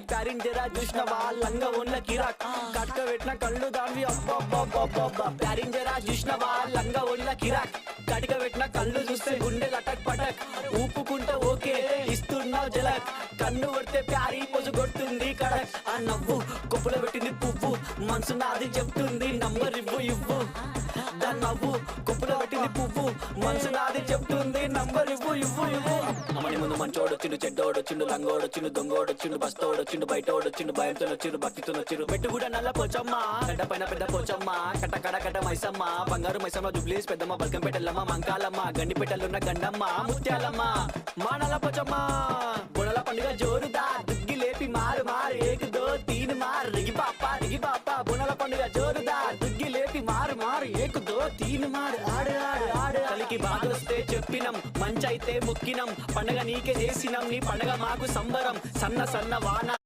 ప్యారిన్ జరా చూసినవా లంగా ఉన్న కిరాక్ కట్క పెట్టిన కళ్ళు దాన్ని అబ్బబ్బబ్బబ్బబ్బ ప్యారిన్ జరా చూసినవా లంగా ఉన్న కిరాక్ కటిక పెట్టిన కళ్ళు చూస్తే గుండె లటక్ పటక్ ఊపుకుంటే ఓకే ఇస్తున్నావు జలక్ కన్ను కొడితే ప్యారీ పొజు కొడుతుంది కడక్ ఆ నవ్వు కొప్పులో పెట్టింది పువ్వు మనసు నాది చెప్తుంది నంబర్ ఇవ్వు ఇవ్వు దాని నవ్వు కొప్పులో పెట్టింది పువ్వు మనసు నాది చెప్తుంది నంబర్ ఇవ్వు ఇవ్వు ఇవ్వు అమ్మని ముందు మంచోడొచ్చిండు చెడ్డోడొచ్చిండు లంగోడొచ్చిండు దొంగోడొచ్చిండు బస్తోడొచ్చిండు బయటోడొచ్చిండు భయంతో వచ్చిండు భక్తితో వచ్చిండు పెట్టు కూడా నల్ల పోచమ్మ గడ్డ పైన పెద్ద పోచమ్మ కట్ట కడ కట్ట మైసమ్మ బంగారు మైసమ్మ జుబ్లీస్ పెద్దమ్మ బల్కంపేటల్లమ్మ మంకాలమ్మ గండిపేటలున్న గండమ్మ ముత్యాలమ్మ మా నల్ల పోచమ్మ బుణల పండుగ జోరుదా దుగ్గి లేపి మారు మారు ఏకు దో తీన్ మారు రిగి పాప బుణల పండుగ జోరుదా దుగ్గి లేపి మారు మారు ఏకు దో తీన్ మారు ఆడు ఆడు ఆడు కలికి బాధొస్తే చెప్పినం మంచైతే ముక్కినం పండగ నీకే చేసినం నీ పండగ మాకు సంబరం సన్న సన్న వాన